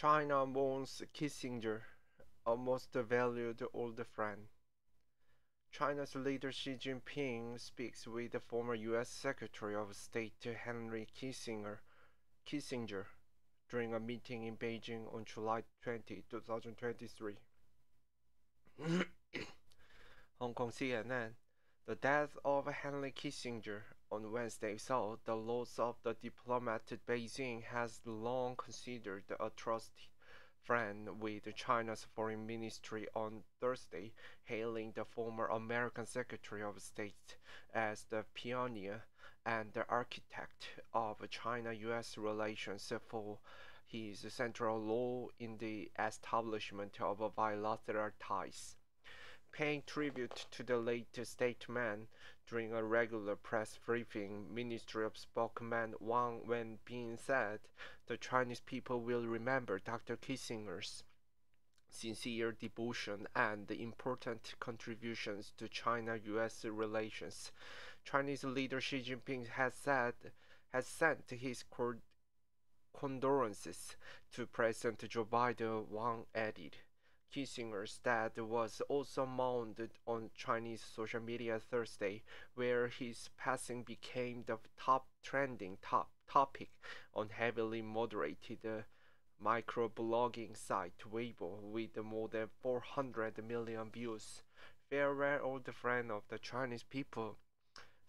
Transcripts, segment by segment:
China mourns Kissinger, a most valued old friend. China's leader Xi Jinping speaks with the former U.S. Secretary of State Henry Kissinger during a meeting in Beijing on July 20, 2023. Hong Kong CNN. The death of Henry Kissinger on Wednesday saw the loss of the diplomat. Beijing has long considered a trusted friend with China's foreign ministry on Thursday, hailing the former American Secretary of State as the pioneer and the architect of China-US relations for his central role in the establishment of bilateral ties. Paying tribute to the late statesman during a regular press briefing, Ministry of spokesman Wang Wenbin said the Chinese people will remember Dr. Kissinger's sincere devotion and important contributions to China-US relations. Chinese leader Xi Jinping has sent his condolences to President Joe Biden, Wang added. Kissinger's death was also mourned on Chinese social media Thursday, where his passing became the top trending topic on heavily moderated microblogging site Weibo with more than 400 million views. Farewell, old friend of the Chinese people,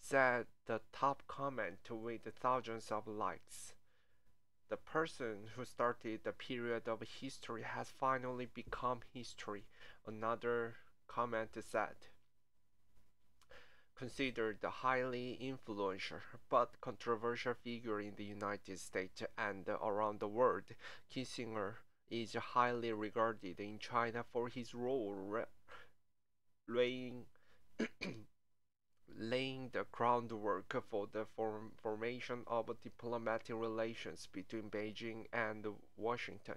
said the top comment with thousands of likes. The person who started the period of history has finally become history, another comment said. Considered a highly influential but controversial figure in the United States and around the world, Kissinger is highly regarded in China for his role laying laying the groundwork for the formation of diplomatic relations between Beijing and Washington,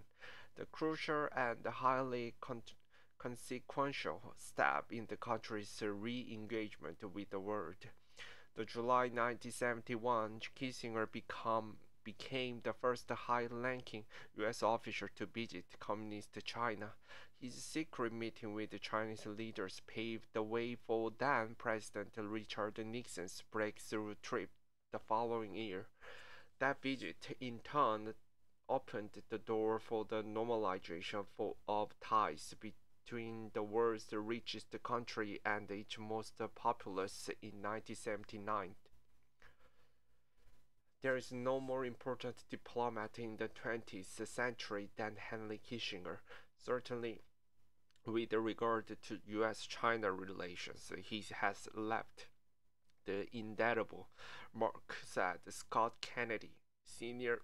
the crucial and highly consequential step in the country's re-engagement with the world. The July 1971, Kissinger became the first high-ranking U.S. official to visit Communist China. His secret meeting with the Chinese leaders paved the way for then-President Richard Nixon's breakthrough trip the following year. That visit, in turn, opened the door for the normalization of ties between the world's richest country and its most populous in 1979. There is no more important diplomat in the 20th century than Henry Kissinger. Certainly, with regard to U.S.-China relations, he has left the indelible mark, said Scott Kennedy, senior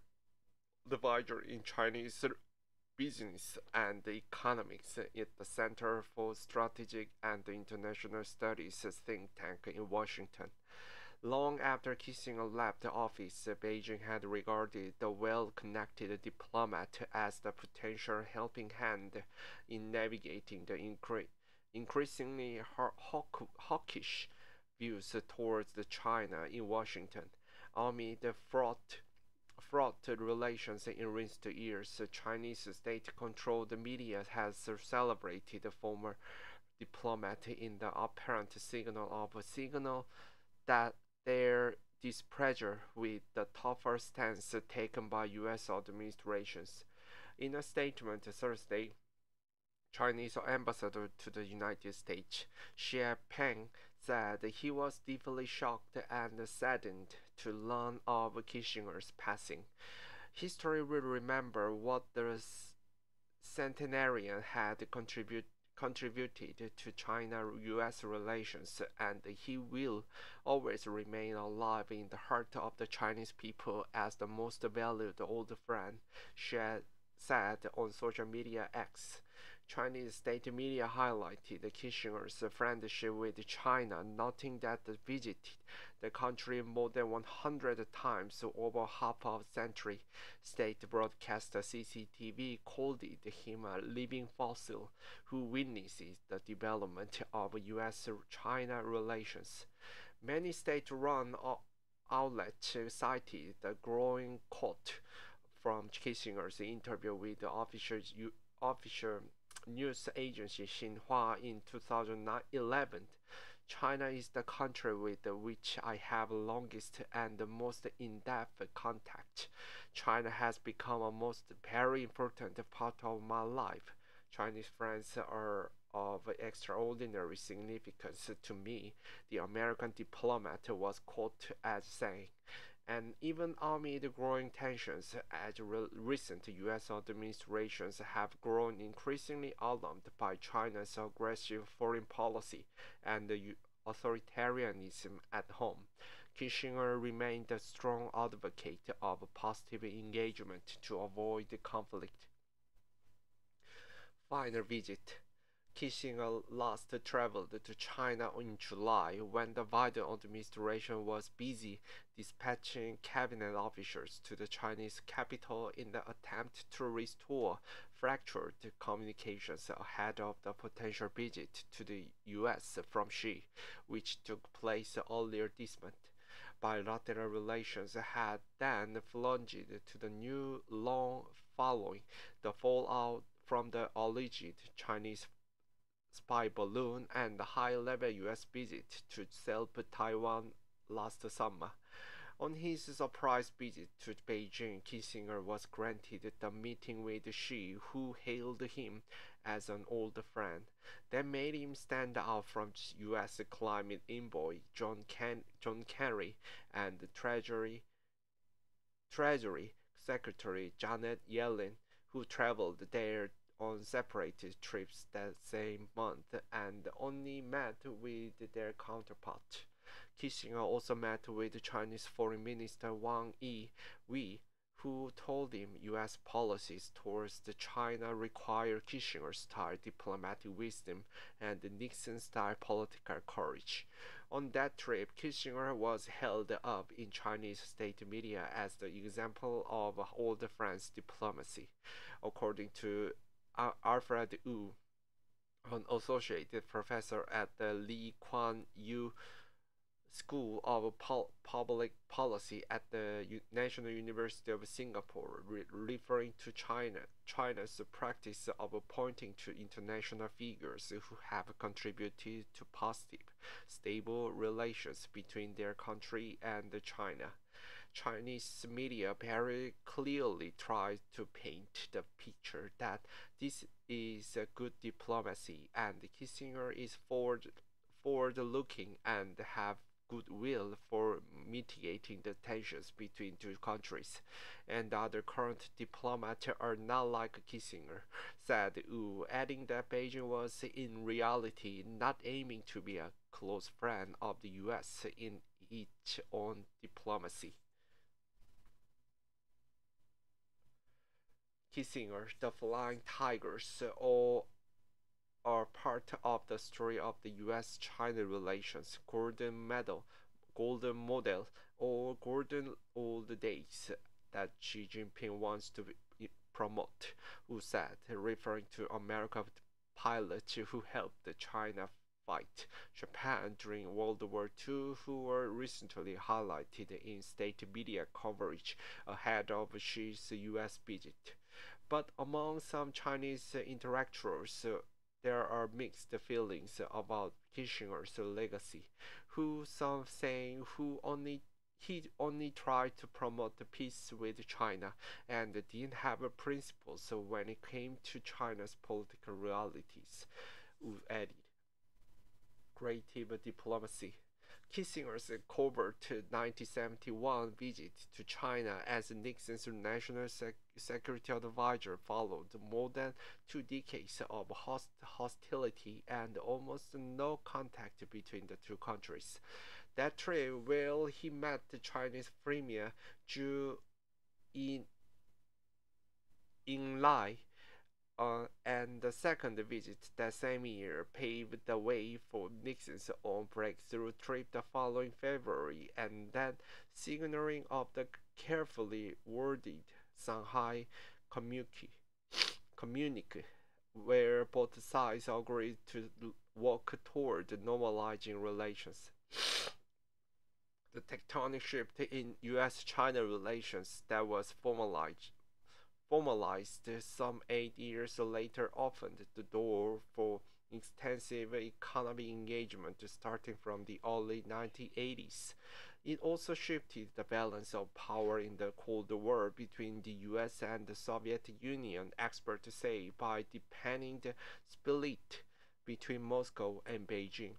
advisor in Chinese business and economics at the Center for Strategic and International Studies think tank in Washington. Long after Kissinger left office, Beijing had regarded the well-connected diplomat as the potential helping hand in navigating the increasingly hawkish views towards China in Washington. Amid the fraught relations in recent years, Chinese state-controlled media has celebrated the former diplomat in the apparent signal that their displeasure with the tougher stance taken by U.S. administrations. In a statement Thursday, Chinese ambassador to the United States, Xie Peng, said he was deeply shocked and saddened to learn of Kissinger's passing. History will remember what the centenarian had contributed to China-US relations, and he will always remain alive in the heart of the Chinese people as the most valued old friend, said on social media X. Chinese state media highlighted Kissinger's friendship with China, noting that he visited the country more than 100 times over half a century. State broadcaster CCTV called him a living fossil who witnesses the development of U.S.-China relations. Many state-run outlets cited the growing quote from Kissinger's interview with the official news agency Xinhua in 2011, China is the country with which I have the longest and the most in-depth contact. China has become a most very important part of my life. Chinese friends are of extraordinary significance to me, the American diplomat was quoted as saying. And even amid growing tensions, as recent U.S. administrations have grown increasingly alarmed by China's aggressive foreign policy and authoritarianism at home, Kissinger remained a strong advocate of positive engagement to avoid conflict. Final visit. Kissinger last traveled to China in July when the Biden administration was busy dispatching cabinet officials to the Chinese capital in the attempt to restore fractured communications ahead of the potential visit to the US from Xi, which took place earlier this month. Bilateral relations had then plunged to the new long following the fallout from the alleged Chinese spy balloon and the high-level U.S. visit to Selp, Taiwan last summer. On his surprise visit to Beijing, Kissinger was granted the meeting with Xi, who hailed him as an old friend. That made him stand out from U.S. climate envoy John Kerry and Treasury Secretary Janet Yellen, who traveled there on separate trips that same month and only met with their counterpart. Kissinger also met with Chinese Foreign Minister Wang Yi, who told him U.S. policies towards China require Kissinger-style diplomatic wisdom and Nixon-style political courage. On that trip, Kissinger was held up in Chinese state media as the example of old France diplomacy, according to Alfred Wu, an associate professor at the Lee Kuan Yew School of Public Policy at the National University of Singapore, referring to China's practice of pointing to international figures who have contributed to positive, stable relations between their country and China. Chinese media very clearly try to paint the picture that this is a good diplomacy and Kissinger is forward-looking and have goodwill for mitigating the tensions between two countries, and other current diplomats are not like Kissinger, said Wu, adding that Beijing was in reality not aiming to be a close friend of the US in its own diplomacy. Kissinger, the Flying Tigers, all are part of the story of the U.S.-China relations, golden model, or golden old days that Xi Jinping wants to promote, Wu said, referring to American pilots who helped China fight Japan during World War II, who were recently highlighted in state media coverage ahead of Xi's U.S. visit. But among some Chinese intellectuals, there are mixed feelings about Kissinger's legacy, who some saying he only tried to promote peace with China and didn't have principles when it came to China's political realities, Wu added. Creative diplomacy. Kissinger's covert 1971 visit to China as Nixon's national security advisor followed more than 2 decades of hostility and almost no contact between the two countries. That trip, where he met the Chinese Premier Zhu Enlai, and the second visit that same year paved the way for Nixon's own breakthrough trip the following February, and then signaling of the carefully worded Shanghai communique, where both sides agreed to work toward normalizing relations. The tectonic shift in U.S.-China relations that was formalized some 8 years later opened the door for extensive economic engagement starting from the early 1980s. It also shifted the balance of power in the Cold War between the US and the Soviet Union, experts say, by deepening the split between Moscow and Beijing.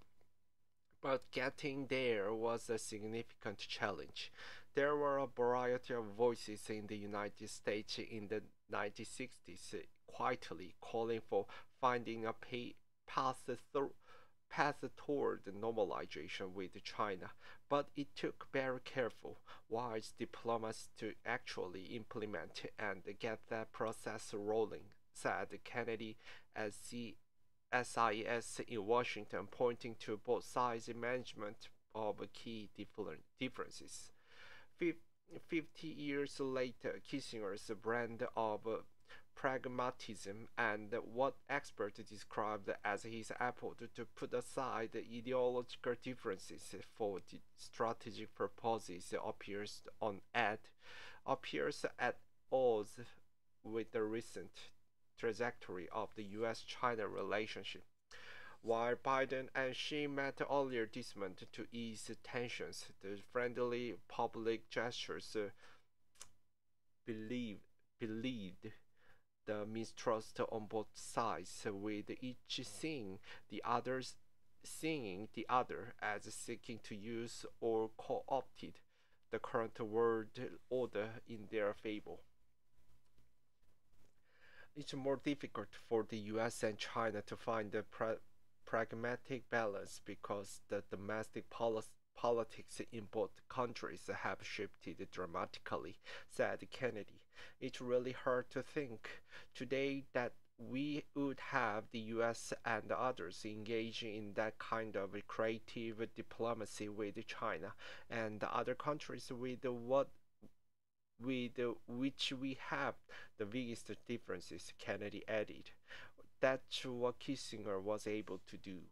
But getting there was a significant challenge. There were a variety of voices in the United States in the 1960s quietly calling for finding a path, path toward normalization with China, but it took very careful, wise diplomacy to actually implement and get that process rolling, said Kennedy as SIS in Washington, pointing to both sides' management of key differences. 50 years later, Kissinger's brand of pragmatism and what experts described as his effort to put aside ideological differences for strategic purposes appears at odds with the recent trajectory of the US-China relationship. While Biden and Xi met earlier this month to ease tensions, the friendly public gestures believed the mistrust on both sides, with each seeing the other as seeking to use or co-opted the current world order in their favor. It's more difficult for the US and China to find a pragmatic balance because the domestic politics in both countries have shifted dramatically, said Kennedy. It's really hard to think today that we would have the US and others engaging in that kind of creative diplomacy with China and the other countries with which we have the biggest differences, Kennedy added. That's what Kissinger was able to do.